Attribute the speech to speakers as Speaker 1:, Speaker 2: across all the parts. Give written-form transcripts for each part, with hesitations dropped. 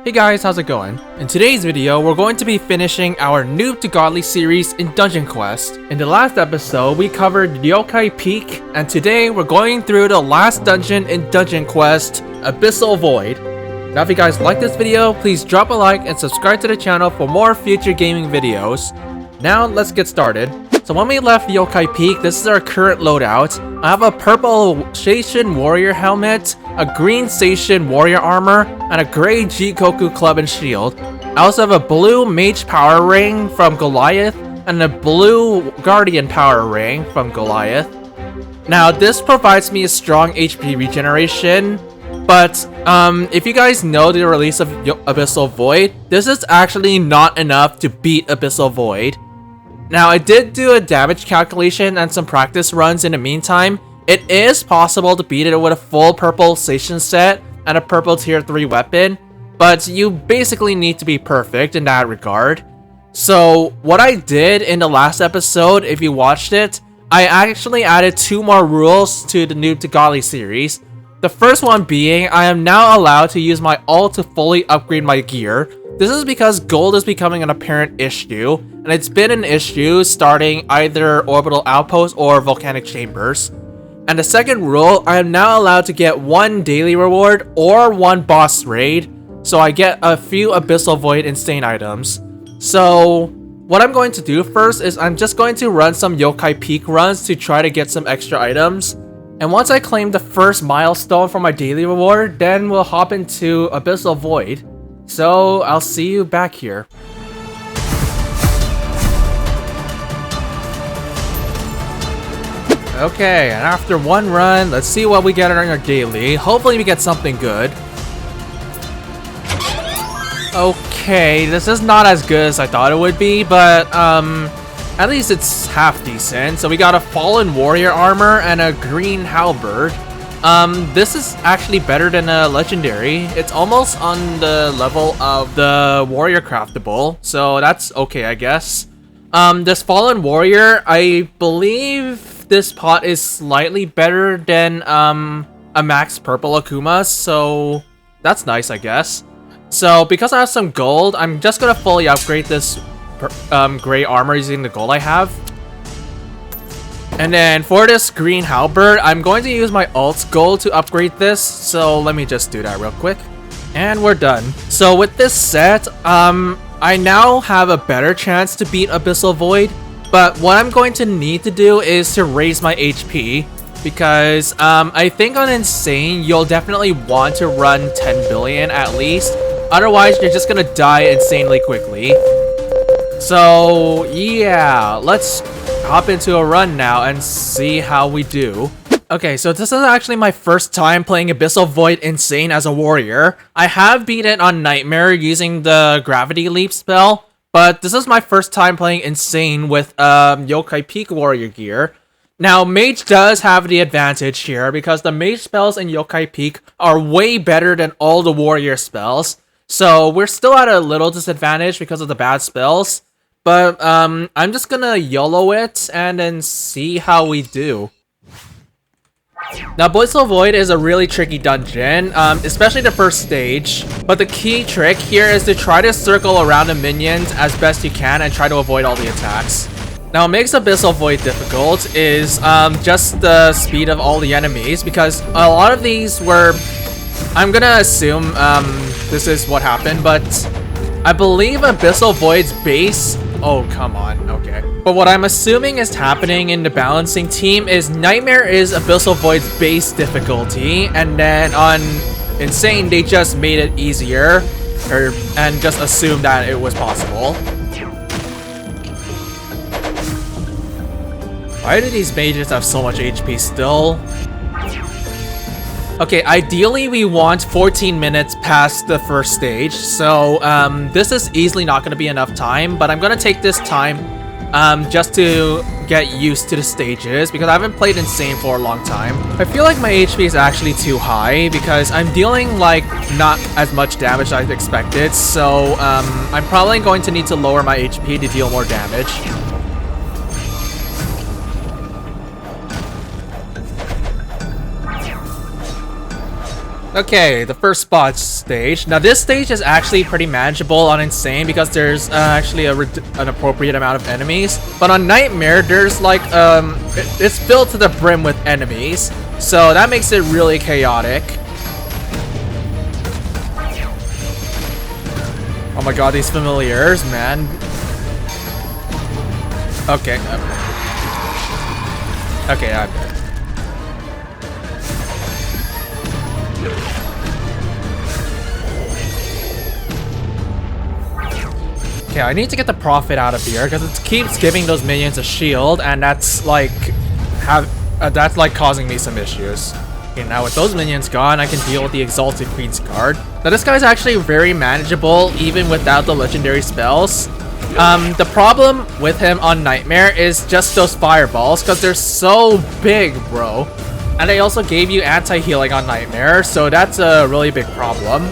Speaker 1: Hey guys, how's it going? In today's video, we're going to be finishing our Noob to Godly series in Dungeon Quest. In the last episode, we covered Yokai Peak, and today we're going through the last dungeon in Dungeon Quest, Abyssal Void. Now if you guys like this video, please drop a like and subscribe to the channel for more future gaming videos. Now let's get started. So when we left Yokai Peak, this is our current loadout. I have a purple Station Warrior helmet, a green Station Warrior armor, and a gray Jikoku club and shield. I also have a blue Mage power ring from Goliath, and a blue Guardian power ring from Goliath. Now this provides me a strong HP regeneration, but if you guys know the release of Abyssal Void, this is actually not enough to beat Abyssal Void. Now, I did do a damage calculation and some practice runs in the meantime. It is possible to beat it with a full purple station set and a purple tier 3 weapon, but you basically need to be perfect in that regard. So, what I did in the last episode, if you watched it, I actually added 2 more rules to the Noob to Godly series. The first one being, I am now allowed to use my ult to fully upgrade my gear. This is because gold is becoming an apparent issue, and it's been an issue starting either Orbital Outpost or Volcanic Chambers. And the second rule, I am now allowed to get 1 daily reward or 1 boss raid, so I get a few Abyssal Void insane items. So, what I'm going to do first is I'm just going to run some Yokai Peak runs to try to get some extra items. And once I claim the first milestone for my daily reward, then we'll hop into Abyssal Void. So, I'll see you back here. Okay, and after 1 run, let's see what we get on our daily. Hopefully we get something good. Okay, this is not as good as I thought it would be, but at least it's half decent. So we got a Fallen Warrior armor and a green halberd. This is actually better than a legendary. It's almost on the level of the warrior craftable, so that's okay, I guess. This Fallen Warrior, I believe this pot is slightly better than a max purple Akuma, so that's nice, I guess. So because I have some gold, I'm just gonna fully upgrade this gray armor using the gold I have. And then for this green halberd, I'm going to use my alt's gold to upgrade this. So let me just do that real quick. And we're done. So with this set, I now have a better chance to beat Abyssal Void. But what I'm going to need to do is to raise my HP. Because I think on Insane, you'll definitely want to run 10 billion at least. Otherwise, you're just gonna die insanely quickly. So yeah, let's hop into a run now and see how we do. Okay, so this is actually my first time playing Abyssal Void Insane as a warrior. I have beat it on Nightmare using the Gravity Leap spell, but this is my first time playing Insane with Yokai Peak warrior gear. Now, Mage does have the advantage here because the Mage spells in Yokai Peak are way better than all the warrior spells. So we're still at a little disadvantage because of the bad spells. But I'm just gonna YOLO it and then see how we do. Now, Abyssal Void is a really tricky dungeon, especially the first stage. But the key trick here is to try to circle around the minions as best you can and try to avoid all the attacks. Now, what makes Abyssal Void difficult is just the speed of all the enemies, because a lot of these were... I'm gonna assume this is what happened, but I believe Abyssal Void's base... Oh, come on. Okay. But what I'm assuming is happening in the balancing team is Nightmare is Abyssal Void's base difficulty, and then on Insane, they just made it easier, and just assumed that it was possible. Why do these mages have so much HP still? Okay, ideally we want 14 minutes past the first stage, so this is easily not going to be enough time, but I'm going to take this time just to get used to the stages, because I haven't played Insane for a long time. I feel like my HP is actually too high, because I'm dealing like not as much damage as I expected, so I'm probably going to need to lower my HP to deal more damage. Okay, the first boss stage. Now this stage is actually pretty manageable on Insane because there's actually an appropriate amount of enemies. But on Nightmare, there's like, it's filled to the brim with enemies. So that makes it really chaotic. Oh my god, these familiars, man. Okay. Okay, I'm dead. Okay, I need to get the profit out of here because it keeps giving those minions a shield, and that's like causing me some issues. Okay, now with those minions gone, I can deal with the Exalted Queen's card. Now this guy's actually very manageable even without the legendary spells. The problem with him on Nightmare is just those fireballs because they're so big, bro. And they also gave you anti-healing on Nightmare, so that's a really big problem.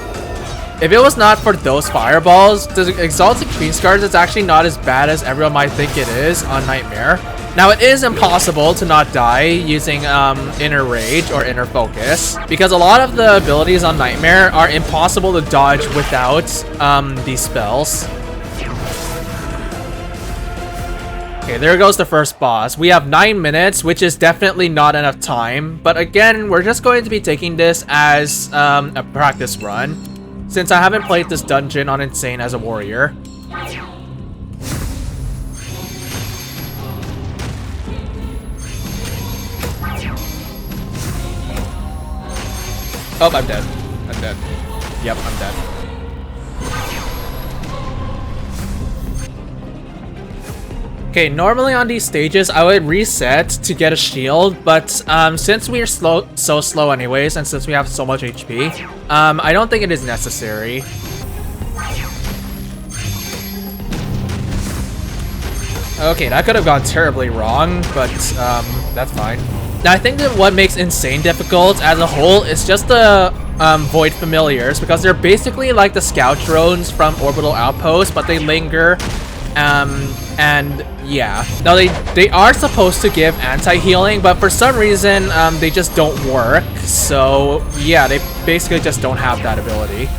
Speaker 1: If it was not for those fireballs, the Exalted Queen's cards is actually not as bad as everyone might think it is on Nightmare. Now it is impossible to not die using Inner Rage or Inner Focus because a lot of the abilities on Nightmare are impossible to dodge without these spells. Okay, there goes the first boss. We have 9 minutes, which is definitely not enough time. But again, we're just going to be taking this as a practice run, since I haven't played this dungeon on Insane as a warrior. Oh, I'm dead. I'm dead. Yep, I'm dead. Okay, normally on these stages, I would reset to get a shield, but since we are so slow anyways, and since we have so much HP, I don't think it is necessary. Okay, that could have gone terribly wrong, but that's fine. Now, I think that what makes Insane difficult as a whole is just the Void Familiars, because they're basically like the scout drones from Orbital Outpost, but they linger. And yeah, now they are supposed to give anti-healing, but for some reason they just don't work. So yeah, they basically just don't have that ability.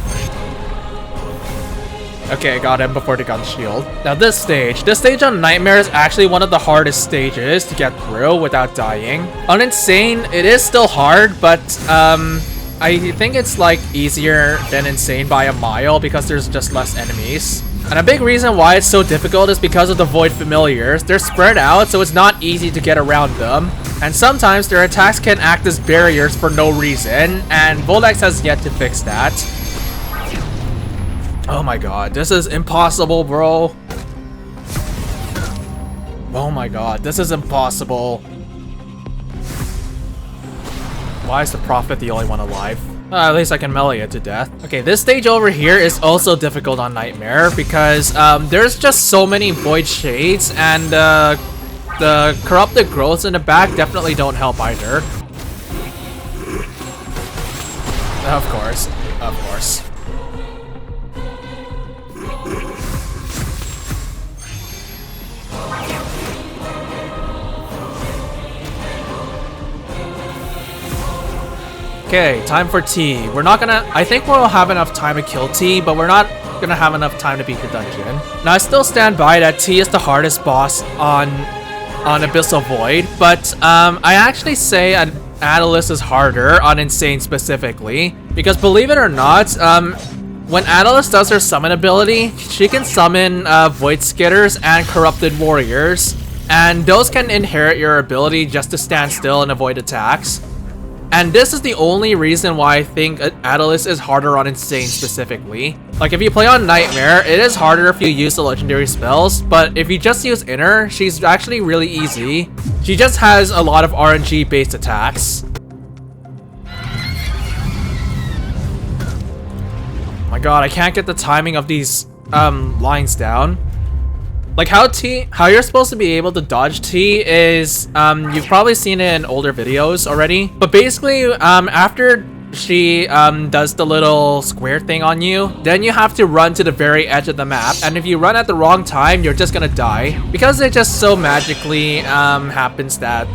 Speaker 1: Okay, I got him before the gun shield. Now this stage on Nightmare is actually one of the hardest stages to get through without dying. On Insane, it is still hard, but I think it's like easier than Insane by a mile because there's just less enemies. And a big reason why it's so difficult is because of the Void Familiars. They're spread out, so it's not easy to get around them. And sometimes their attacks can act as barriers for no reason, and Voldex has yet to fix that. Oh my god, this is impossible, bro. Oh my god, this is impossible. Why is the Prophet the only one alive? At least I can melee it to death. Okay, this stage over here is also difficult on Nightmare because there's just so many Void Shades, and the corrupted growths in the back definitely don't help either. Of course, of course. Okay, time for T. We're not gonna... I think we'll have enough time to kill T, but we're not gonna have enough time to beat the dungeon. Now, I still stand by that T is the hardest boss on Abyssal Void, but I actually say Adalys is harder on Insane specifically, because believe it or not, when Adalys does her summon ability, she can summon Void Skitters and Corrupted Warriors, and those can inherit your ability just to stand still and avoid attacks. And this is the only reason why I think Adalys is harder on Insane specifically. Like, if you play on Nightmare, it is harder if you use the legendary spells, but if you just use Inner, she's actually really easy. She just has a lot of RNG based attacks. Oh my god, I can't get the timing of these lines down. Like how you're supposed to be able to dodge T is, you've probably seen it in older videos already. But basically, after she does the little square thing on you, then you have to run to the very edge of the map. And if you run at the wrong time, you're just gonna die. Because it just so magically happens that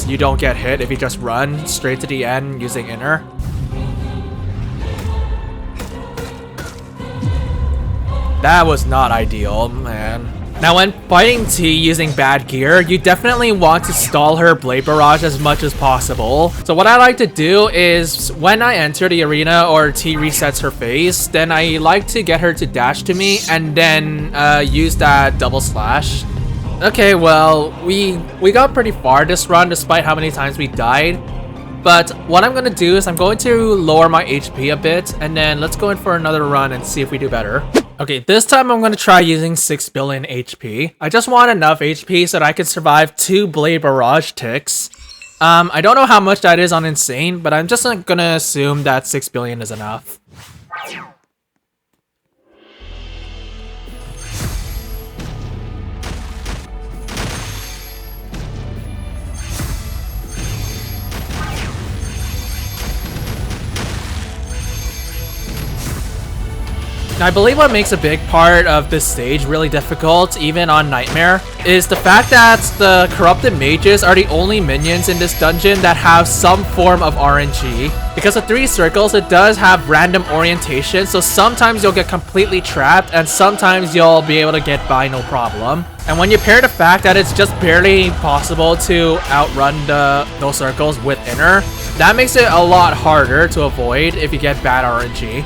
Speaker 1: you don't get hit if you just run straight to the end using Inner. That was not ideal, man. Now when fighting T using bad gear, you definitely want to stall her Blade Barrage as much as possible. So what I like to do is when I enter the arena or T resets her phase, then I like to get her to dash to me and then use that double slash. Okay, well, we got pretty far this run despite how many times we died. But what I'm going to do is I'm going to lower my HP a bit and then let's go in for another run and see if we do better. Okay, this time I'm going to try using 6 billion HP. I just want enough HP so that I can survive 2 Blade Barrage ticks. I don't know how much that is on Insane, but I'm just going to assume that 6 billion is enough. Now, I believe what makes a big part of this stage really difficult, even on Nightmare, is the fact that the corrupted mages are the only minions in this dungeon that have some form of RNG. Because of 3 circles, it does have random orientation, so sometimes you'll get completely trapped, and sometimes you'll be able to get by no problem. And when you pair the fact that it's just barely possible to outrun those circles with Inner, that makes it a lot harder to avoid if you get bad RNG.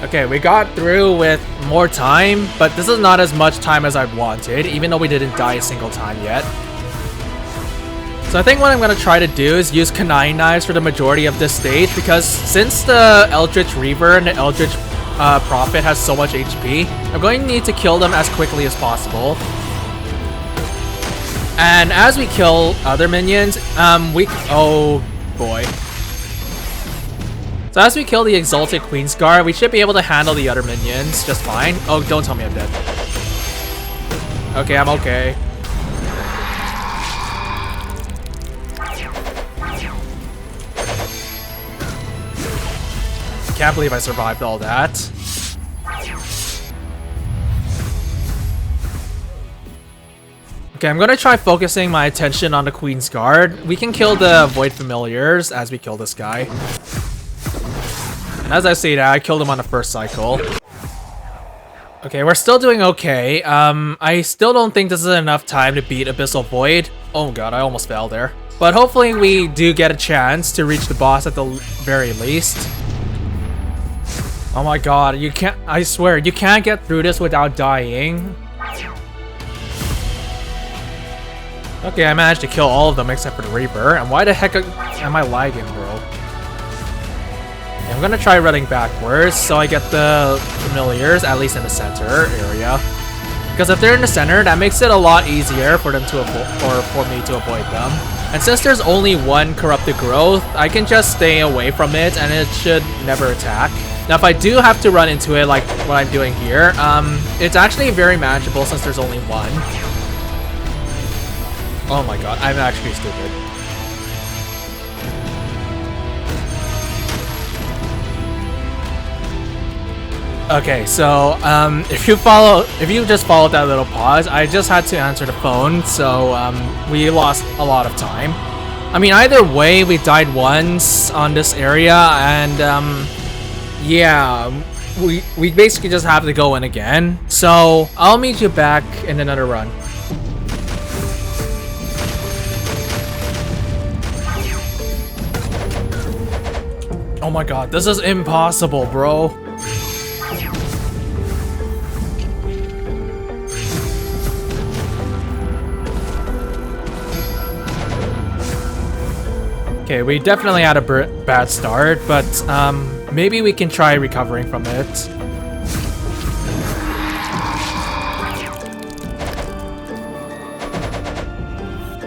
Speaker 1: Okay, we got through with more time, but this is not as much time as I wanted, even though we didn't die a single time yet. So I think what I'm going to try to do is use Kunai Knives for the majority of this stage, because since the Eldritch Reaver and the Eldritch Prophet has so much HP, I'm going to need to kill them as quickly as possible. And as we kill other minions, oh boy. So as we kill the Exalted Queensguard, we should be able to handle the other minions just fine. Oh, don't tell me I'm dead. Okay, I'm okay. Can't believe I survived all that. Okay, I'm gonna try focusing my attention on the Queensguard. We can kill the Void Familiars as we kill this guy. And as I say that, I killed him on the first cycle. Okay, we're still doing okay. I still don't think this is enough time to beat Abyssal Void. Oh god, I almost fell there. But hopefully we do get a chance to reach the boss at the very least. Oh my god, you can't, I swear, you can't get through this without dying. Okay, I managed to kill all of them except for the Reaper. And why the heck am I lagging, bro? I'm gonna try running backwards so I get the familiars, at least in the center area. Because if they're in the center, that makes it a lot easier for them to avoid, or for me to avoid them. And since there's only one corrupted growth, I can just stay away from it and it should never attack. Now if I do have to run into it like what I'm doing here, it's actually very manageable since there's only one. Oh my god, I'm actually stupid. Okay, so if you just followed that little pause, I just had to answer the phone, so we lost a lot of time. I mean, either way, we died once on this area, and yeah, we basically just have to go in again. So I'll meet you back in another run. Oh my god, this is impossible, bro. Okay, we definitely had a bad start, but maybe we can try recovering from it.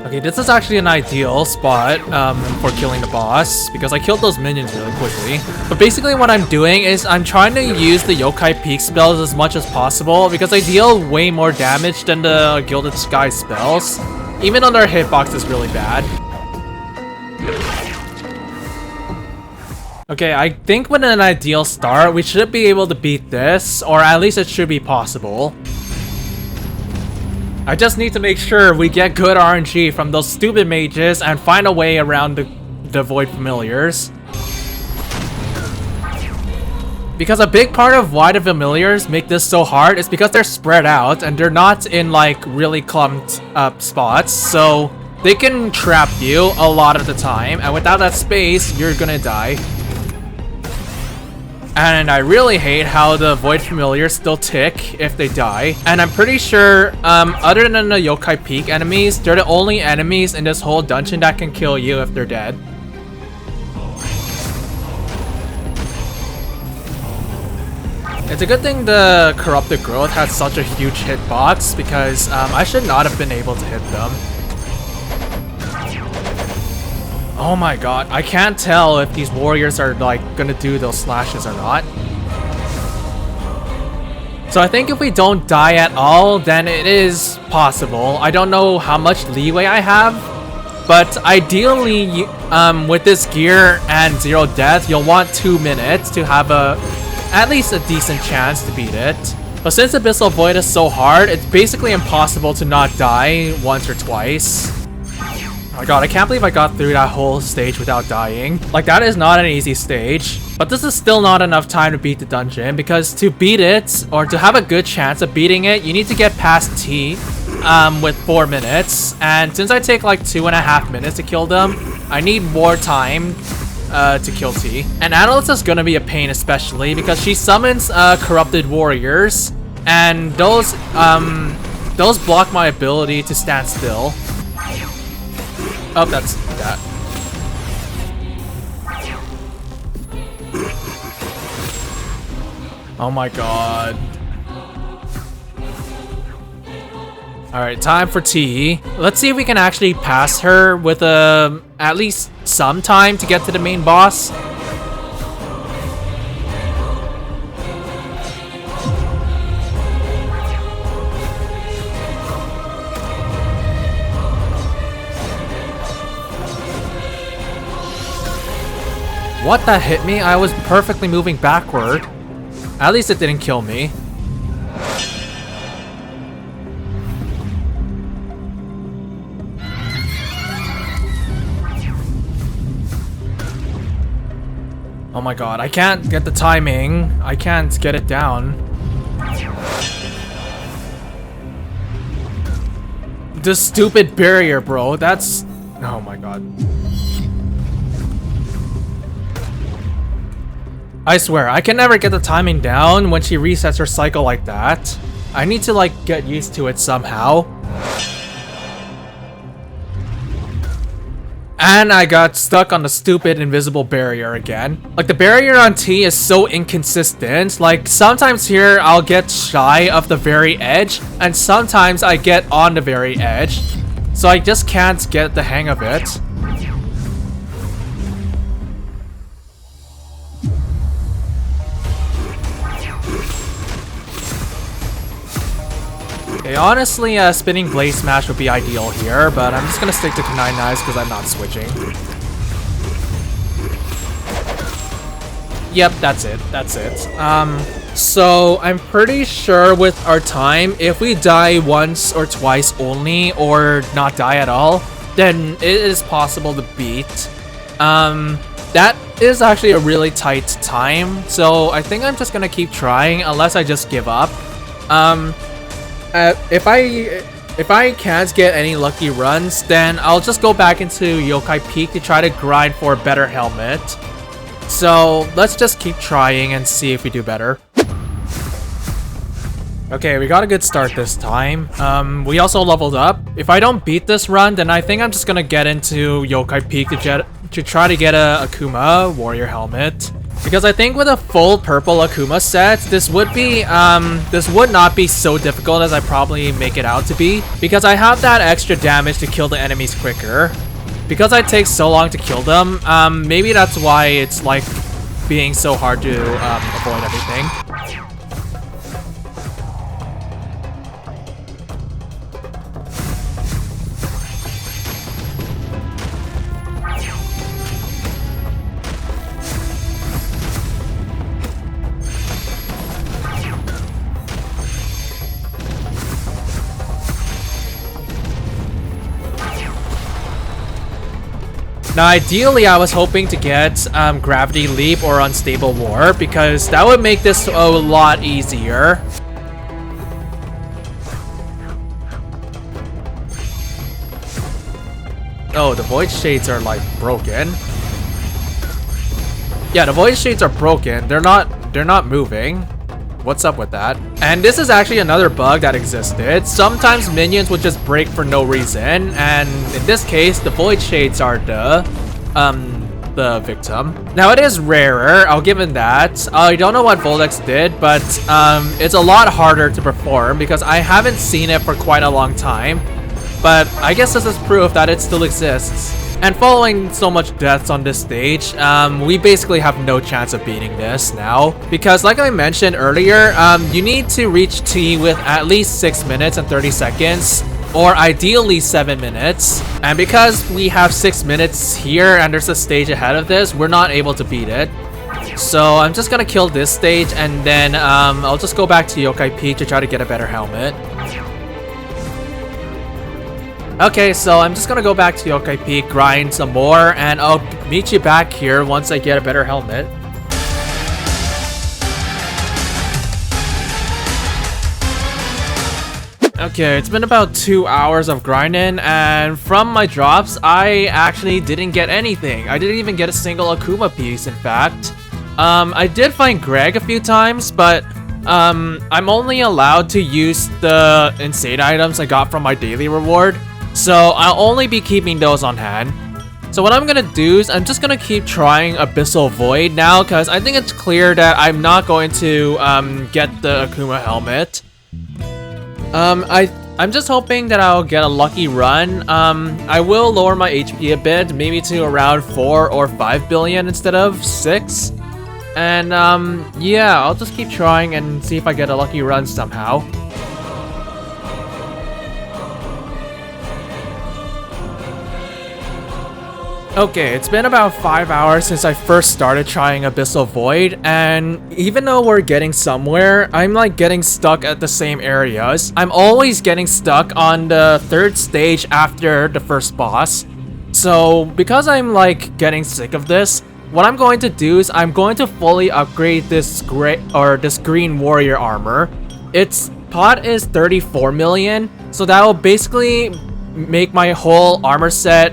Speaker 1: Okay, this is actually an ideal spot for killing the boss, because I killed those minions really quickly. But basically what I'm doing is I'm trying to use the Yokai Peak spells as much as possible, because I deal way more damage than the Gilded Skies spells, even though their hitbox is really bad. Okay, I think with an ideal start, we should be able to beat this, or at least it should be possible. I just need to make sure we get good RNG from those stupid mages and find a way around the Void Familiars. Because a big part of why the familiars make this so hard is because they're spread out and they're not in like really clumped up spots, so they can trap you a lot of the time, and without that space, you're gonna die. And I really hate how the Void Familiars still tick if they die. And I'm pretty sure, other than the Yokai Peak enemies, they're the only enemies in this whole dungeon that can kill you if they're dead. It's a good thing the Corrupted Growth has such a huge hitbox, because I should not have been able to hit them. Oh my god, I can't tell if these warriors are like gonna do those slashes or not. So I think if we don't die at all, then it is possible. I don't know how much leeway I have, but ideally, with this gear and 0 death, you'll want 2 minutes to have at least a decent chance to beat it. But since Abyssal Void is so hard, it's basically impossible to not die once or twice. Oh my god, I can't believe I got through that whole stage without dying. Like, that is not an easy stage. But this is still not enough time to beat the dungeon, because to beat it, or to have a good chance of beating it, you need to get past T with 4 minutes. And since I take like 2.5 minutes to kill them, I need more time to kill T. And Analyst is gonna be a pain, especially because she summons Corrupted Warriors, and those block my ability to stand still. Oh, that's that. Oh my god. Alright, time for T. Let's see if we can actually pass her with at least some time to get to the main boss. What, that hit me? I was perfectly moving backward. At least it didn't kill me. Oh my god, I can't get the timing. I can't get it down. This stupid barrier, bro. That's... oh my god. I swear, I can never get the timing down when she resets her cycle like that. I need to like get used to it somehow. And I got stuck on the stupid invisible barrier again. Like, the barrier on T is so inconsistent. Like, sometimes here I'll get shy of the very edge, and sometimes I get on the very edge. So I just can't get the hang of it. Okay, honestly, spinning Blade Smash would be ideal here, but I'm just gonna stick to 9 knives because I'm not switching. Yep, that's it. That's it. So I'm pretty sure with our time, if we die once or twice only, or not die at all, then it is possible to beat. That is actually a really tight time, so I think I'm just gonna keep trying unless I just give up. If I can't get any lucky runs, then I'll just go back into Yokai Peak to try to grind for a better helmet. So let's just keep trying and see if we do better. Okay, we got a good start this time. We also leveled up. If I don't beat this run, then I think I'm just gonna get into Yokai Peak to try to get a Akuma warrior helmet. Because I think with a full purple Akuma set, this would not be so difficult as I probably make it out to be. Because I have that extra damage to kill the enemies quicker. Because I take so long to kill them, maybe that's why it's like being so hard to avoid everything. Now, ideally, I was hoping to get Gravity Leap or Unstable Warp because that would make this a lot easier. Oh, the Void Shades are like broken. Yeah, the Void Shades are broken. They're not moving. What's up with that? And this is actually another bug that existed. Sometimes minions would just break for no reason, and in this case, the Void Shades are the victim. Now, it is rarer, I'll give it that. I don't know what Voldex did, but it's a lot harder to perform because I haven't seen it for quite a long time. But I guess this is proof that it still exists. And following so much deaths on this stage, we basically have no chance of beating this now. Because like I mentioned earlier, you need to reach T with at least 6 minutes and 30 seconds. Or ideally 7 minutes. And because we have 6 minutes here and there's a stage ahead of this, we're not able to beat it. So I'm just gonna kill this stage and then I'll just go back to Yokai Peak to try to get a better helmet. Okay, so I'm just gonna go back to Yokai Peak, grind some more, and I'll meet you back here once I get a better helmet. Okay, it's been about 2 hours of grinding, and from my drops, I actually didn't get anything. I didn't even get a single Akuma piece, in fact. I did find Gregg a few times, but I'm only allowed to use the insane items I got from my daily reward. So I'll only be keeping those on hand. So what I'm gonna do is I'm just gonna keep trying Abyssal Void now because I think it's clear that I'm not going to get the Akuma helmet. I'm just hoping that I'll get a lucky run. I will lower my HP a bit, maybe to around 4 or 5 billion instead of 6. And yeah, I'll just keep trying and see if I get a lucky run somehow. Okay, it's been about 5 hours since I first started trying Abyssal Void, and even though we're getting somewhere, I'm like getting stuck at the same areas. I'm always getting stuck on the 3rd stage after the first boss. So because I'm like getting sick of this, what I'm going to do is I'm going to fully upgrade this green warrior armor. Its pot is 34 million, so that will basically make my whole armor set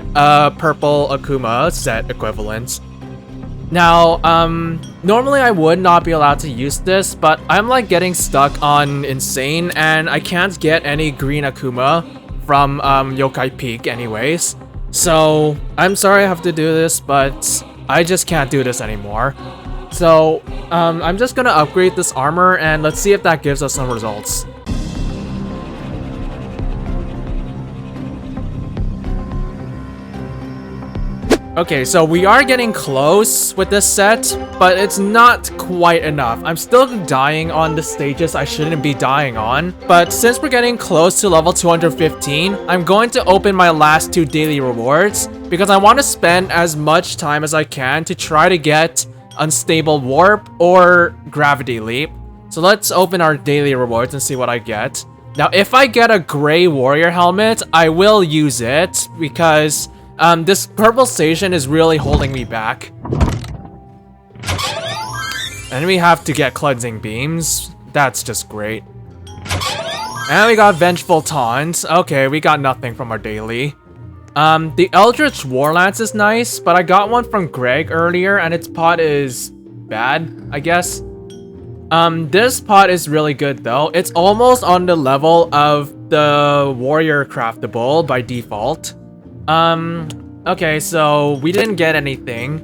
Speaker 1: purple Akuma set equivalent. Now, normally I would not be allowed to use this, but I'm like getting stuck on insane and I can't get any green Akuma from Yokai Peak anyways. So I'm sorry I have to do this, but I just can't do this anymore. So I'm just gonna upgrade this armor and let's see if that gives us some results. Okay, so we are getting close with this set, but it's not quite enough. I'm still dying on the stages I shouldn't be dying on, but since we're getting close to level 215, I'm going to open my last 2 daily rewards because I want to spend as much time as I can to try to get Unstable Warp or Gravity Leap. So let's open our daily rewards and see what I get. Now, if I get a gray warrior helmet, I will use it because this purple station is really holding me back. And we have to get cleansing beams. That's just great. And we got vengeful taunt. Okay, we got nothing from our daily. The Eldritch Warlance is nice, but I got one from Gregg earlier and its pot is bad, I guess. This pot is really good though. It's almost on the level of the warrior craftable by default. Okay, so we didn't get anything.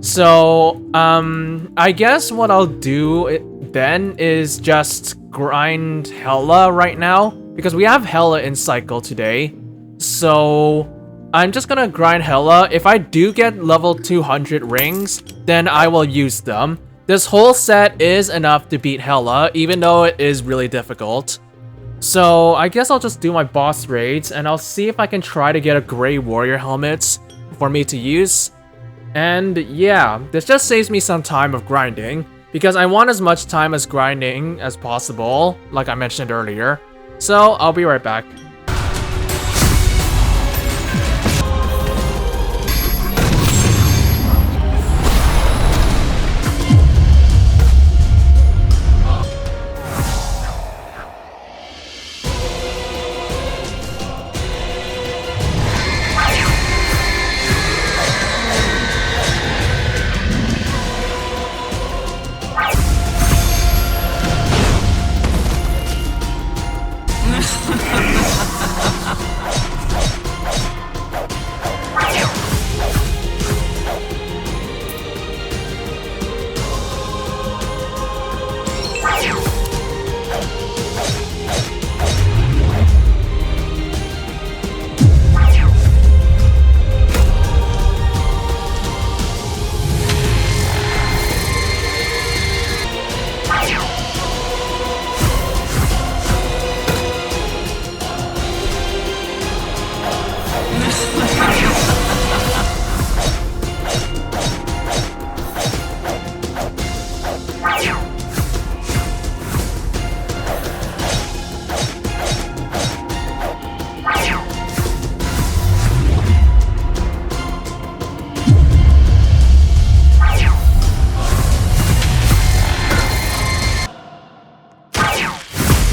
Speaker 1: So, I guess what I'll do then is just grind Hella right now because we have Hella in cycle today. So, I'm just gonna grind Hella. If I do get level 200 rings, then I will use them. This whole set is enough to beat Hella, even though it is really difficult. So I guess I'll just do my boss raids and I'll see if I can try to get a gray warrior helmet for me to use. And yeah, this just saves me some time of grinding because I want as much time as grinding as possible, like I mentioned earlier. So I'll be right back.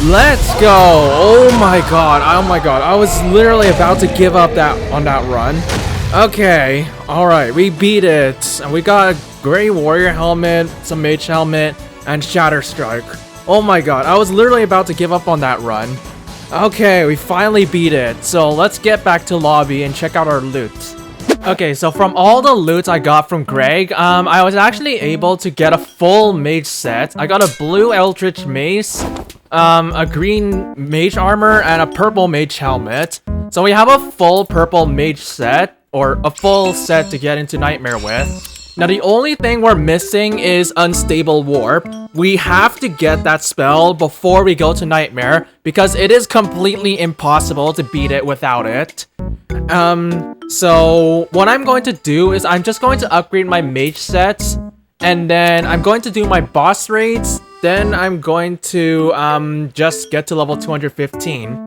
Speaker 1: Let's go. Oh my god. Oh my god. I was literally about to give up on that run. Okay. Alright. We beat it. And we got a gray warrior helmet, some mage helmet, and shatter strike. Oh my god. I was literally about to give up on that run. Okay. We finally beat it. So let's get back to lobby and check out our loot. Okay, so from all the loot I got from Gregg, I was actually able to get a full mage set. I got a blue eldritch mace, a green mage armor, and a purple mage helmet. So we have a full purple mage set, or a full set to get into Nightmare with. Now the only thing we're missing is Unstable Warp. We have to get that spell before we go to Nightmare, because it is completely impossible to beat it without it. So what I'm going to do is I'm just going to upgrade my mage sets, and then I'm going to do my boss raids, then I'm going to just get to level 215.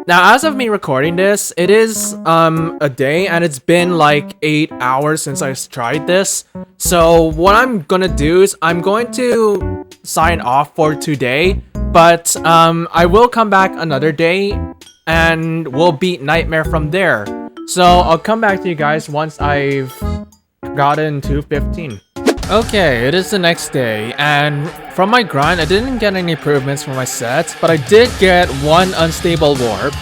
Speaker 1: Now, as of me recording this, it is a day, and it's been like 8 hours since I tried this. So what I'm gonna do is I'm going to sign off for today, but I will come back another day and we'll beat Nightmare from there. So I'll come back to you guys once I've gotten to 15. Okay, it is the next day, and from my grind, I didn't get any improvements for my sets, but I did get one Unstable Warp.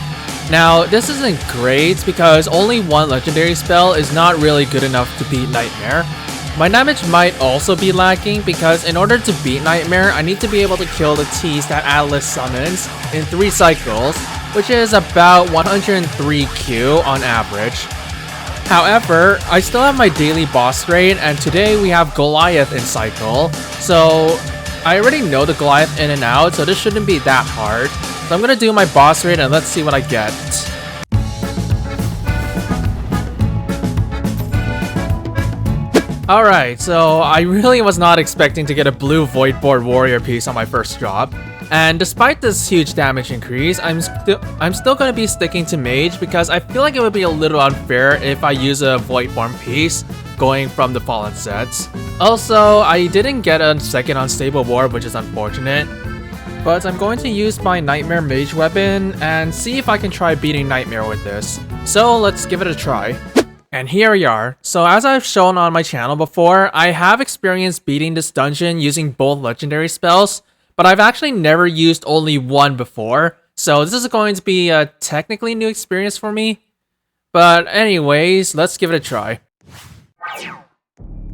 Speaker 1: Now, this isn't great because only one legendary spell is not really good enough to beat Nightmare. My damage might also be lacking because in order to beat Nightmare, I need to be able to kill the T's that Atlas summons in 3 cycles, which is about 103 Q on average. However, I still have my daily boss raid, and today we have Goliath in cycle, so I already know the Goliath in and out, so this shouldn't be that hard. So I'm gonna do my boss raid and let's see what I get. Alright, so I really was not expecting to get a blue Voidboard warrior piece on my first drop. And despite this huge damage increase, I'm still going to be sticking to mage because I feel like it would be a little unfair if I use a Voidborn piece going from the Fallen sets. Also, I didn't get a second Unstable Warp, which is unfortunate. But I'm going to use my Nightmare Mage weapon and see if I can try beating Nightmare with this. So let's give it a try. And here we are. So as I've shown on my channel before, I have experienced beating this dungeon using both legendary spells, but I've actually never used only one before, so this is going to be a technically new experience for me. But anyways, let's give it a try.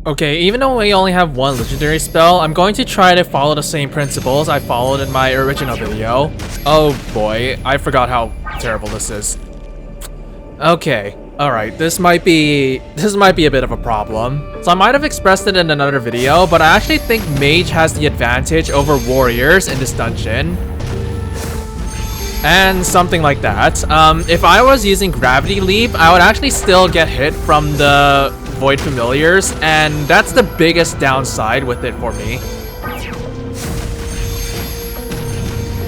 Speaker 1: Okay, even though we only have one legendary spell, I'm going to try to follow the same principles I followed in my original video. Oh boy, I forgot how terrible this is. Okay, alright, this might be a bit of a problem. So I might have expressed it in another video, but I actually think Mage has the advantage over Warriors in this dungeon. And something like that. If I was using Gravity Leap, I would actually still get hit from the Void Familiars, and that's the biggest downside with it for me.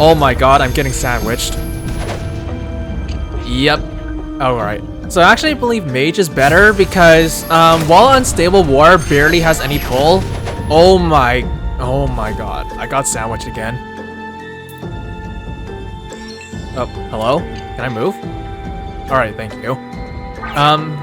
Speaker 1: Oh my god, I'm getting sandwiched. Yep. Alright. So I actually believe Mage is better because while Unstable War barely has any pull. Oh my god. I got sandwiched again. Oh, hello? Can I move? Alright, thank you.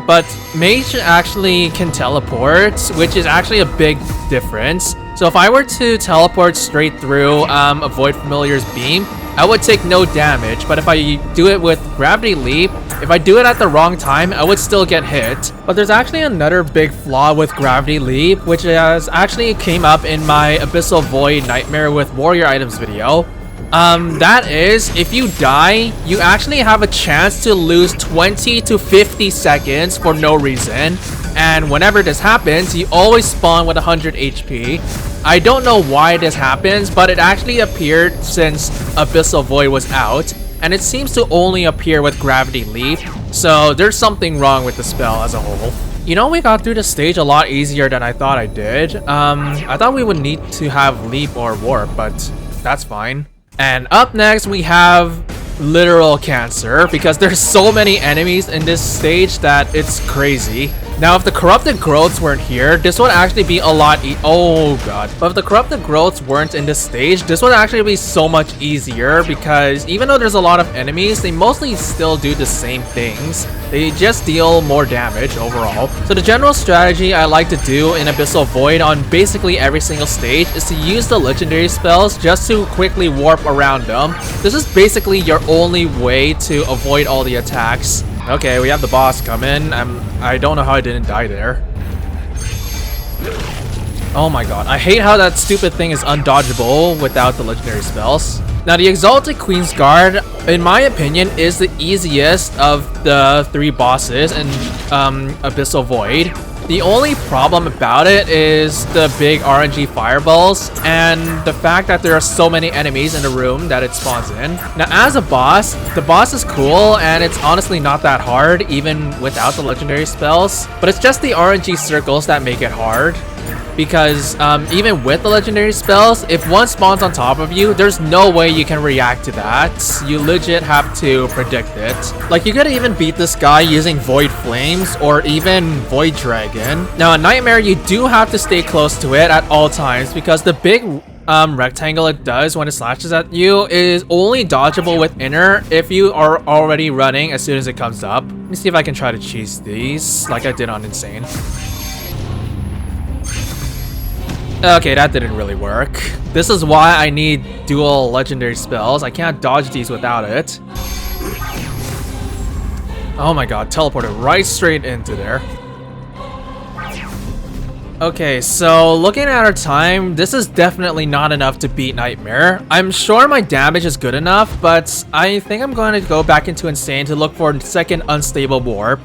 Speaker 1: But Mage actually can teleport, which is actually a big difference. So if I were to teleport straight through a Void Familiar's beam, I would take no damage, but if I do it with Gravity Leap, if I do it at the wrong time, I would still get hit. But there's actually another big flaw with Gravity Leap, which has actually came up in my Abyssal Void Nightmare with Warrior Items video. That is, if you die, you actually have a chance to lose 20 to 50 seconds for no reason. And whenever this happens, you always spawn with 100 HP. I don't know why this happens, but it actually appeared since Abyssal Void was out, and it seems to only appear with Gravity Leap, so there's something wrong with the spell as a whole. You know, we got through the stage a lot easier than I thought I did. I thought we would need to have Leap or Warp, but that's fine. And up next, we have literal cancer, because there's so many enemies in this stage that it's crazy. Now, if the corrupted growths weren't here, this would actually be a lot oh god. But if the corrupted growths weren't in this stage, this would actually be so much easier because even though there's a lot of enemies, they mostly still do the same things. They just deal more damage overall. So the general strategy I like to do in Abyssal Void on basically every single stage is to use the legendary spells just to quickly warp around them. This is basically your only way to avoid all the attacks. Okay, we have the boss come in. I don't know how I didn't die there. Oh my god, I hate how that stupid thing is undodgeable without the legendary spells. Now, the Exalted Queen's Guard, in my opinion, is the easiest of the 3 bosses in Abyssal Void. The only problem about it is the big RNG fireballs and the fact that there are so many enemies in the room that it spawns in. Now, as a boss, the boss is cool and it's honestly not that hard even without the legendary spells, but it's just the RNG circles that make it hard. Because even with the legendary spells, if one spawns on top of you, there's no way you can react to that. You legit have to predict it. Like, you could even beat this guy using Void Flames or even Void Dragon. Now, a Nightmare, you do have to stay close to it at all times because the big rectangle it does when it slashes at you is only dodgeable with inner if you are already running as soon as it comes up. Let me see if I can try to cheese these like I did on Insane. Okay, that didn't really work. This is why I need dual legendary spells. I can't dodge these without it. Oh my god, teleported right straight into there. Okay, so looking at our time, this is definitely not enough to beat Nightmare. I'm sure my damage is good enough, but I think I'm going to go back into Insane to look for a second unstable warp.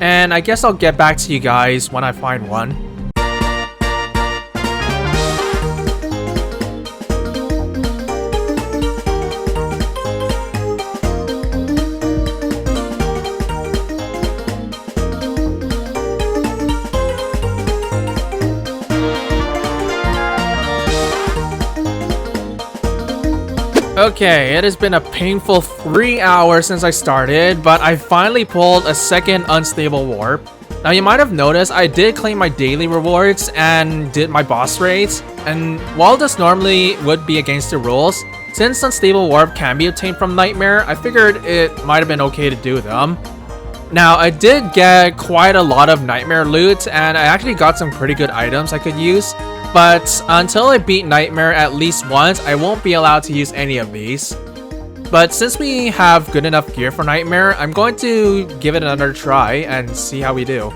Speaker 1: And I guess I'll get back to you guys when I find one. Okay, it has been a painful 3 hours since I started, but I finally pulled a second unstable warp. Now, you might have noticed I did claim my daily rewards and did my boss raids, and while this normally would be against the rules, since unstable warp can be obtained from Nightmare, I figured it might have been okay to do them. Now, I did get quite a lot of Nightmare loot, and I actually got some pretty good items I could use. But until I beat Nightmare at least once, I won't be allowed to use any of these. But since we have good enough gear for Nightmare, I'm going to give it another try and see how we do.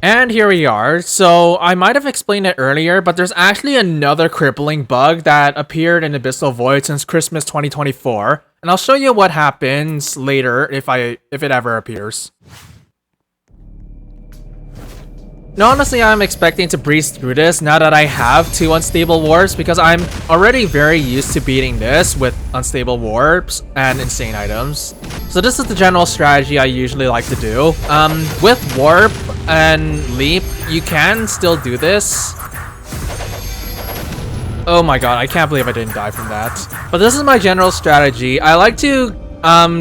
Speaker 1: And here we are. So I might have explained it earlier, but there's actually another crippling bug that appeared in Abyssal Void since Christmas 2024. And I'll show you what happens later if it ever appears. Now, honestly, I'm expecting to breeze through this now that I have 2 unstable warps because I'm already very used to beating this with unstable warps and insane items. So this is the general strategy I usually like to do. With warp and leap, you can still do this. Oh my god, I can't believe I didn't die from that. But this is my general strategy. I like to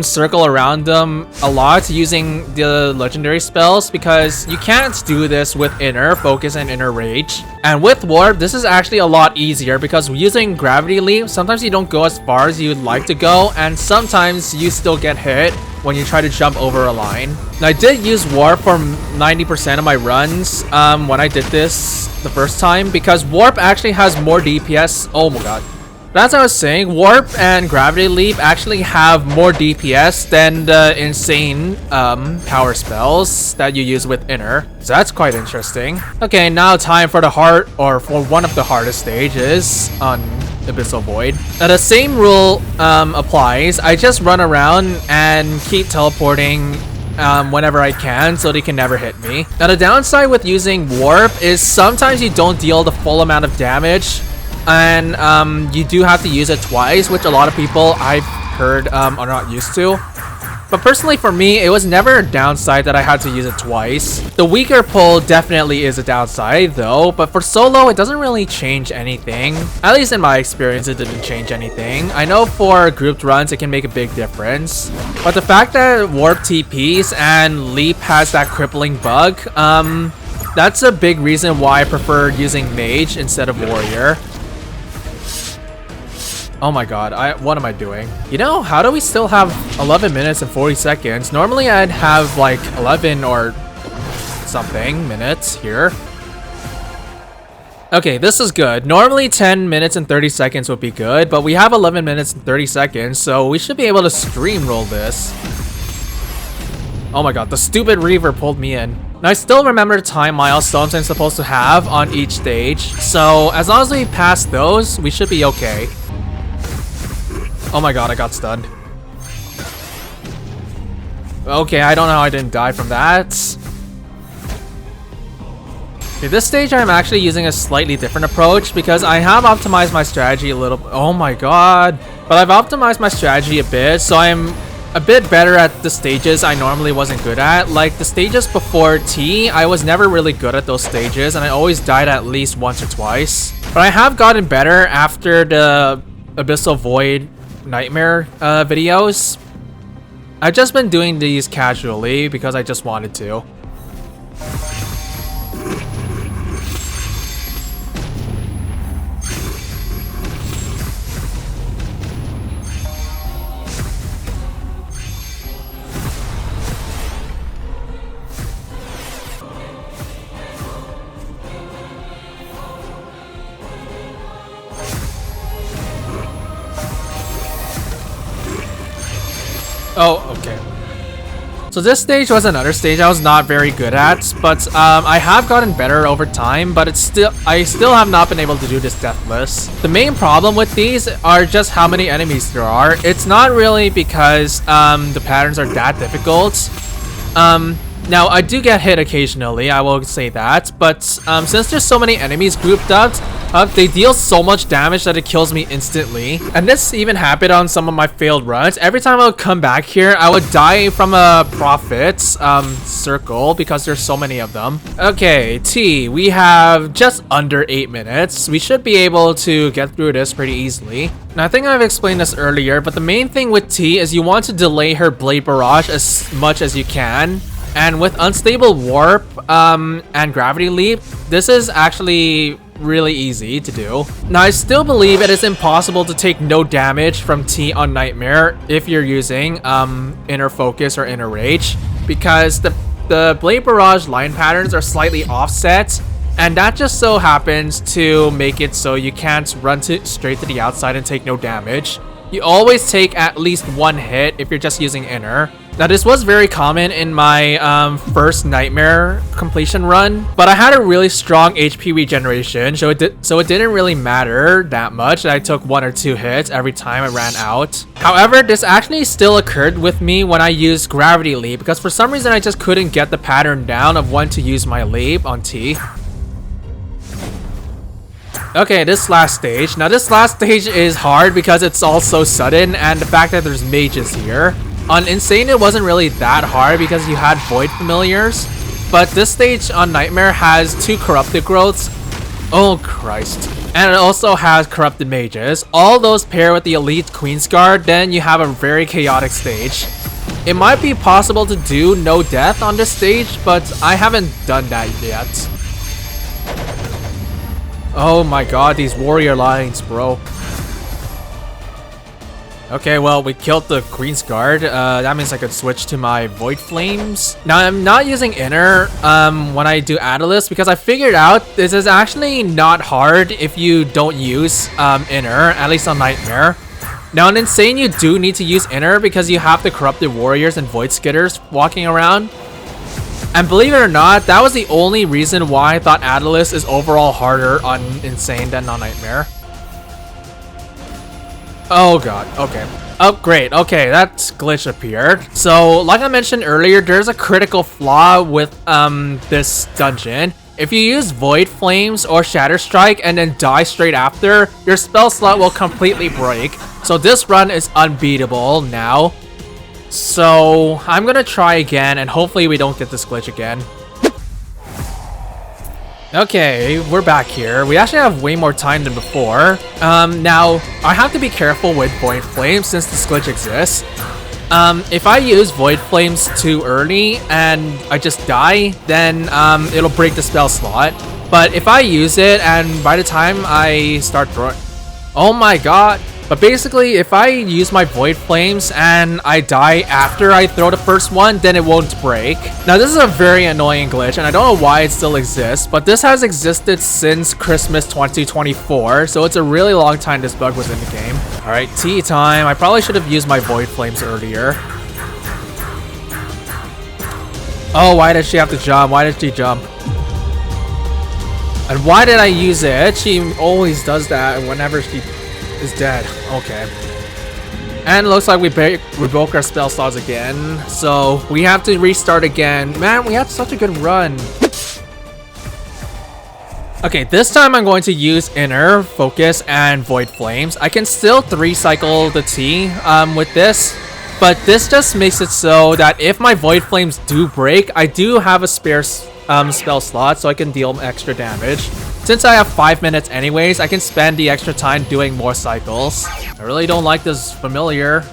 Speaker 1: circle around them a lot using the legendary spells because you can't do this with inner focus and inner rage. And with warp, this is actually a lot easier because using gravity leap, sometimes you don't go as far as you'd like to go, and sometimes you still get hit when you try to jump over a line. And I did use warp for 90% of my runs when I did this the first time because warp actually has more DPS. Oh my god. But as I was saying, warp and gravity leap actually have more DPS than the insane power spells that you use with inner. So that's quite interesting. Okay, now time for for one of the hardest stages on Abyssal Void. Now the same rule applies. I just run around and keep teleporting whenever I can so they can never hit me. Now the downside with using warp is sometimes you don't deal the full amount of damage. And you do have to use it twice, which a lot of people I've heard are not used to. But personally for me, it was never a downside that I had to use it twice. The weaker pull definitely is a downside though, but for solo it doesn't really change anything. At least in my experience, it didn't change anything. I know for grouped runs it can make a big difference, but the fact that warp TPs and leap has that crippling bug, That's a big reason why I prefer using mage instead of warrior. Oh my god, what am I doing? You know, how do we still have 11 minutes and 40 seconds? Normally I'd have like 11 or something minutes here. Okay, this is good. Normally 10 minutes and 30 seconds would be good, but we have 11 minutes and 30 seconds, so we should be able to stream roll this. Oh my god, the stupid Reaver pulled me in. Now, I still remember the time milestones I'm supposed to have on each stage, so as long as we pass those, we should be okay. Oh my god, I got stunned. Okay, I don't know how I didn't die from that. Okay, this stage I'm actually using a slightly different approach because I have optimized my strategy a little. Oh my god. But I've optimized my strategy a bit, so I'm a bit better at the stages I normally wasn't good at. Like the stages before T, I was never really good at those stages and I always died at least once or twice. But I have gotten better after the Abyssal Void nightmare videos. I've just been doing these casually because I just wanted to. Oh, okay. So this stage was another stage I was not very good at, but I have gotten better over time, but I still have not been able to do this deathless. The main problem with these are just how many enemies there are. It's not really because the patterns are that difficult. Now, I do get hit occasionally, I will say that, but since there's so many enemies grouped up, they deal so much damage that it kills me instantly. And this even happened on some of my failed runs. Every time I would come back here, I would die from a prophet circle because there's so many of them. Okay, T, we have just under 8 minutes. We should be able to get through this pretty easily. Now, I think I've explained this earlier, but the main thing with T is you want to delay her blade barrage as much as you can. And with unstable warp and gravity leap, this is actually really easy to do. Now, I still believe it is impossible to take no damage from T on Nightmare if you're using Inner Focus or Inner Rage, because the Blade Barrage line patterns are slightly offset, and that just so happens to make it so you can't run straight to the outside and take no damage. You always take at least one hit if you're just using Inner. Now, this was very common in my first Nightmare completion run, but I had a really strong HP regeneration, so it didn't really matter that much that I took 1 or 2 hits every time I ran out. However, this actually still occurred with me when I used Gravity Leap, because for some reason I just couldn't get the pattern down of when to use my leap on T. Okay, this last stage. Now, this last stage is hard because it's all so sudden, and the fact that there's mages here. On Insane, it wasn't really that hard because you had Void Familiars, but this stage on Nightmare has 2 Corrupted Growths. Oh, Christ. And it also has Corrupted Mages. All those pair with the Elite Queen's Guard, then you have a very chaotic stage. It might be possible to do no death on this stage, but I haven't done that yet. Oh my god, these warrior lines, bro. Okay, well, we killed the Queen's Guard. That means I could switch to my Void Flames. Now, I'm not using Inner when I do Abyssal because I figured out this is actually not hard if you don't use Inner, at least on Nightmare. Now, in Insane, you do need to use Inner because you have the Corrupted Warriors and Void Skitters walking around. And believe it or not, that was the only reason why I thought Abyssal is overall harder on Insane than on Nightmare. Oh god, okay. Oh great, okay, that glitch appeared. So, like I mentioned earlier, there's a critical flaw with this dungeon. If you use Void Flames or Shatter Strike and then die straight after, your spell slot will completely break. So this run is unbeatable now. So, I'm gonna try again, and hopefully we don't get this glitch again. Okay, we're back here. We actually have way more time than before. Now, I have to be careful with Void Flame since this glitch exists. If I use Void Flames too early and I just die, then it'll break the spell slot. But if I use it and by the time I start throwing... Oh my god. But basically, if I use my Void Flames and I die after I throw the first one, then it won't break. Now, this is a very annoying glitch, and I don't know why it still exists, but this has existed since Christmas 2024, so it's a really long time this bug was in the game. Alright, tea time. I probably should have used my Void Flames earlier. Oh, why did she have to jump? Why did she jump? And why did I use it? She always does that whenever she is dead. Okay. And it looks like we broke our spell slots again. So we have to restart again. Man, we had such a good run. Okay, this time I'm going to use Inner, Focus, and Void Flames. I can still 3-cycle the T with this. But this just makes it so that if my Void Flames do break, I do have a spare spell slot so I can deal extra damage. Since I have 5 minutes anyways, I can spend the extra time doing more cycles. I really don't like this familiar.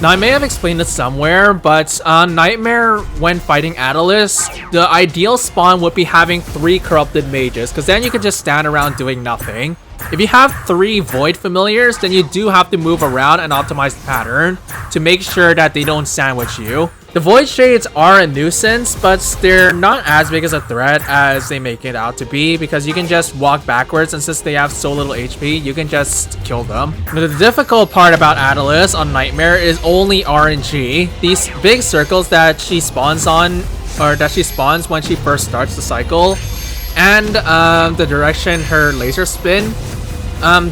Speaker 1: Now, I may have explained this somewhere, but on Nightmare, when fighting Abyssal, the ideal spawn would be having 3 corrupted mages, because then you can just stand around doing nothing. If you have 3 Void Familiars, then you do have to move around and optimize the pattern to make sure that they don't sandwich you. The Void Shades are a nuisance, but they're not as big as a threat as they make it out to be, because you can just walk backwards, and since they have so little HP, you can just kill them. But the difficult part about Abyssal on Nightmare is only RNG. These big circles that she spawns on, or that she spawns when she first starts the cycle, and the direction her laser spin,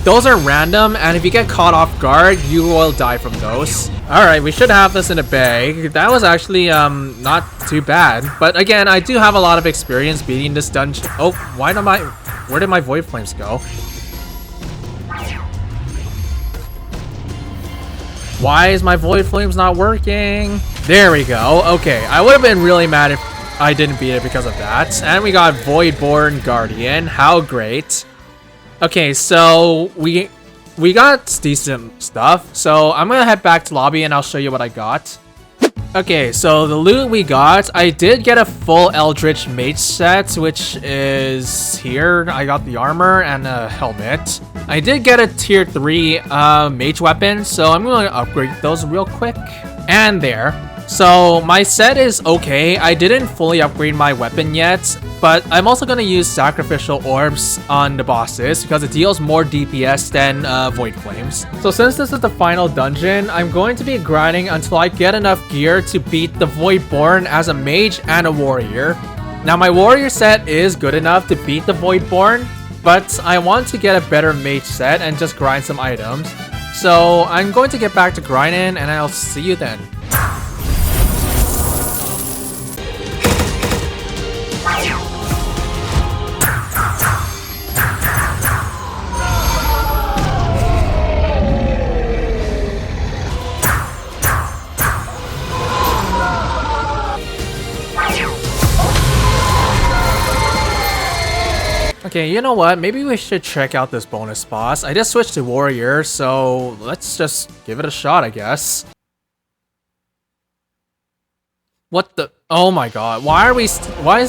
Speaker 1: those are random, and if you get caught off guard, you will die from those. Alright, we should have this in a bag. That was actually not too bad. But again, I do have a lot of experience beating this dungeon. Oh, where did my Void Flames go? Why is my Void Flames not working? There we go. Okay, I would have been really mad if I didn't beat it because of that. And we got Voidborn Guardian. How great. Okay, so we got decent stuff. So I'm gonna head back to lobby and I'll show you what I got. Okay, so the loot we got, I did get a full Eldritch Mage set, which is here. I got the armor and a helmet. I did get a tier 3 mage weapon, so I'm gonna upgrade those real quick. And there. So my set is okay. I didn't fully upgrade my weapon yet, but I'm also going to use Sacrificial Orbs on the bosses because it deals more DPS than Void Flames. So since this is the final dungeon, I'm going to be grinding until I get enough gear to beat the Voidborn as a mage and a warrior. Now my warrior set is good enough to beat the Voidborn, but I want to get a better mage set and just grind some items. So I'm going to get back to grinding and I'll see you then. Okay, you know what? Maybe we should check out this bonus boss. I just switched to warrior, so let's just give it a shot, I guess. What the? Oh my god, why is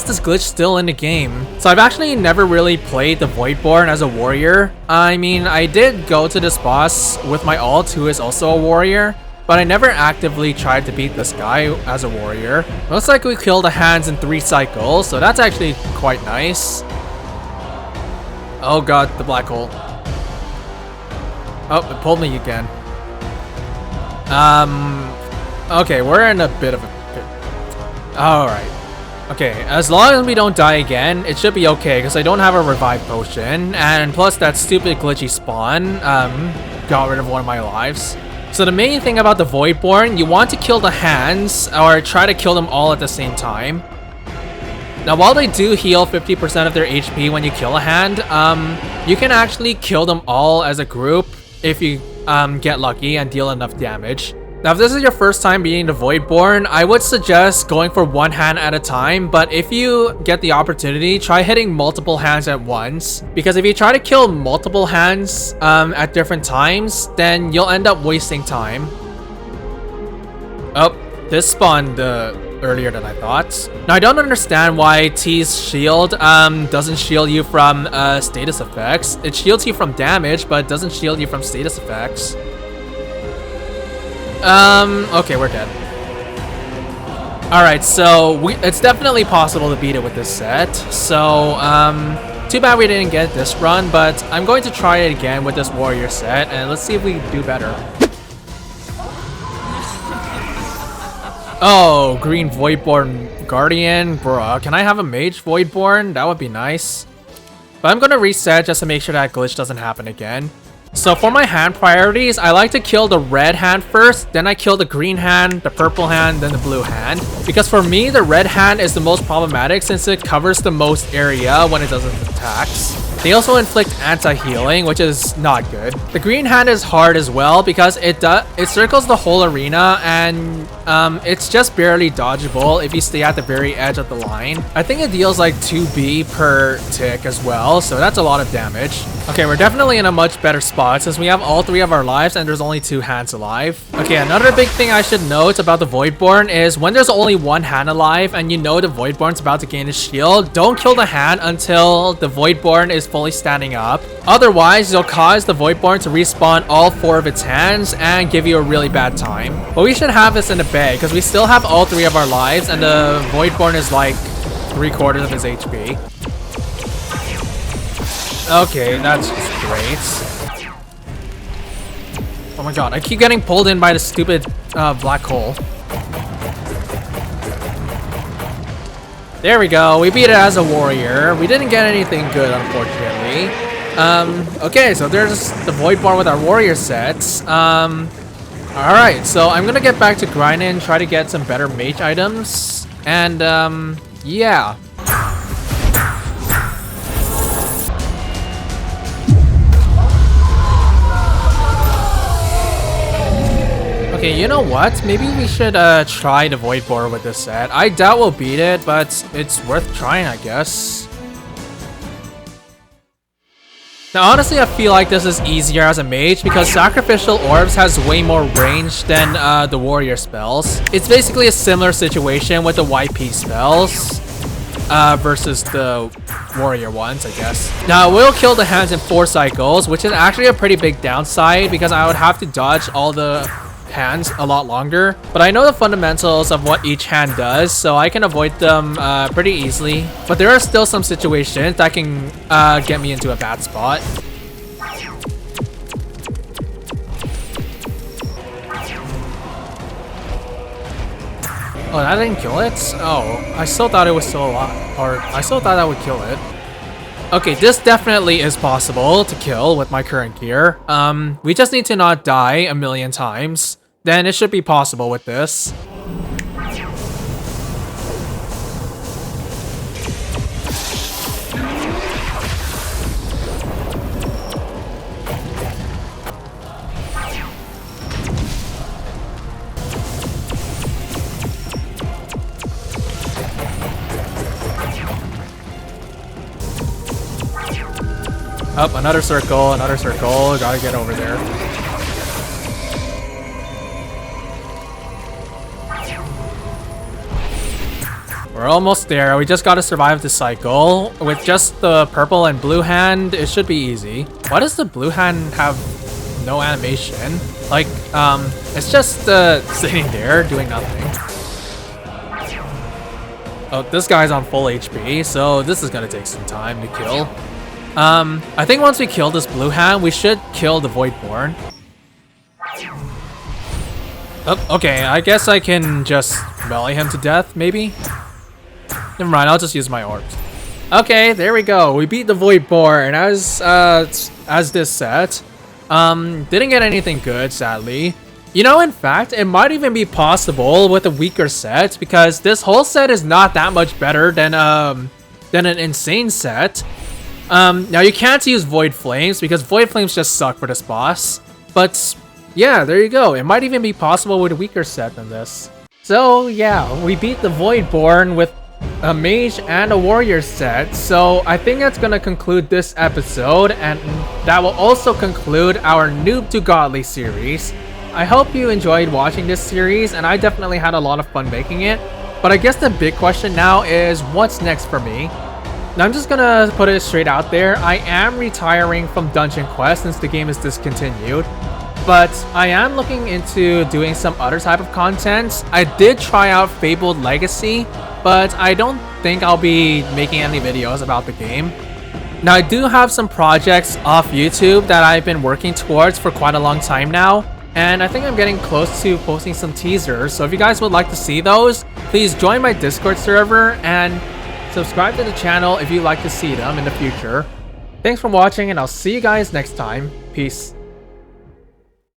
Speaker 1: this glitch still in the game? So I've actually never really played the Voidborn as a warrior. I mean, I did go to this boss with my ult, who is also a warrior, but I never actively tried to beat this guy as a warrior. Looks like we killed the hands in 3 cycles, so that's actually quite nice. Oh god, the black hole. Oh, it pulled me again. Okay, we're in a bit of a pit. Alright. Okay, as long as we don't die again, it should be okay, because I don't have a revive potion, and plus that stupid glitchy spawn, got rid of one of my lives. So the main thing about the Voidborn, you want to kill the hands, or try to kill them all at the same time. Now, while they do heal 50% of their HP when you kill a hand, you can actually kill them all as a group if you get lucky and deal enough damage. Now, if this is your first time beating the Voidborn, I would suggest going for one hand at a time, but if you get the opportunity, try hitting multiple hands at once. Because if you try to kill multiple hands at different times, then you'll end up wasting time. Oh, this spawned earlier than I thought. Now, I don't understand why T's shield doesn't shield you from status effects. It shields you from damage, but it doesn't shield you from status effects. Okay, we're dead. Alright, so it's definitely possible to beat it with this set. So, too bad we didn't get this run, but I'm going to try it again with this warrior set, and let's see if we do better. Oh, green Voidborn Guardian. Bruh, can I have a mage Voidborn? That would be nice. But I'm gonna reset just to make sure that glitch doesn't happen again. So for my hand priorities, I like to kill the red hand first, then I kill the green hand, the purple hand, then the blue hand. Because for me, the red hand is the most problematic since it covers the most area when it does its attacks. They also inflict anti-healing, which is not good. The green hand is hard as well because it circles the whole arena and it's just barely dodgeable if you stay at the very edge of the line. I think it deals like 2B per tick as well, so that's a lot of damage. Okay, we're definitely in a much better spot since we have all 3 of our lives and there's only 2 hands alive. Okay, another big thing I should note about the Voidborn is when there's only 1 hand alive and you know the Voidborn's about to gain a shield, don't kill the hand until the Voidborn is fully standing up. Otherwise, you'll cause the Voidborn to respawn all 4 of its hands and give you a really bad time. But we should have this in the bag because we still have all 3 of our lives and the Voidborn is like 3/4 of his HP. Okay, that's just great. Oh my god, I keep getting pulled in by the stupid black hole. There we go, we beat it as a warrior. We didn't get anything good, unfortunately. Okay, so there's the Voidborn with our warrior sets. Alright, so I'm gonna get back to grinding, try to get some better mage items. And, yeah. Okay, you know what? Maybe we should try the Voidborn with this set. I doubt we'll beat it, but it's worth trying, I guess. Now, honestly, I feel like this is easier as a mage because Sacrificial Orbs has way more range than the warrior spells. It's basically a similar situation with the YP spells versus the warrior ones, I guess. Now, I will kill the hands in 4 cycles, which is actually a pretty big downside because I would have to dodge all the hands a lot longer, but I know the fundamentals of what each hand does, so I can avoid them pretty easily. But there are still some situations that can get me into a bad spot. Oh, that didn't kill it? Oh, I still thought it was still alive, or I still thought that would kill it. Okay, this definitely is possible to kill with my current gear. We just need to not die a million times. Then it should be possible with this. Up, another circle, gotta get over there. We're almost there, we just gotta survive the cycle. With just the purple and blue hand, it should be easy. Why does the blue hand have no animation? Like, it's just sitting there doing nothing. Oh, this guy's on full HP, so this is gonna take some time to kill. I think once we kill this blue hand, we should kill the Voidborn. Oh, okay, I guess I can just melee him to death, maybe? Never mind, I'll just use my orbs. Okay, there we go. We beat the Voidborn as this set. Didn't get anything good, sadly. You know, in fact, it might even be possible with a weaker set because this whole set is not that much better than an insane set. Now you can't use Void Flames because Void Flames just suck for this boss. But Yeah, there you go. It might even be possible with a weaker set than this. So yeah, we beat the Voidborn with a mage and a warrior set, so I think that's gonna conclude this episode, and that will also conclude our Noob to Godly series. I hope you enjoyed watching this series, and I definitely had a lot of fun making it, but I guess the big question now is what's next for me? Now I'm just gonna put it straight out there, I am retiring from Dungeon Quest since the game is discontinued. But I am looking into doing some other type of content. I did try out Fabled Legacy, but I don't think I'll be making any videos about the game. Now I do have some projects off YouTube that I've been working towards for quite a long time now, and I think I'm getting close to posting some teasers, so if you guys would like to see those, please join my Discord server and subscribe to the channel if you'd like to see them in the future. Thanks for watching, and I'll see you guys next time. Peace.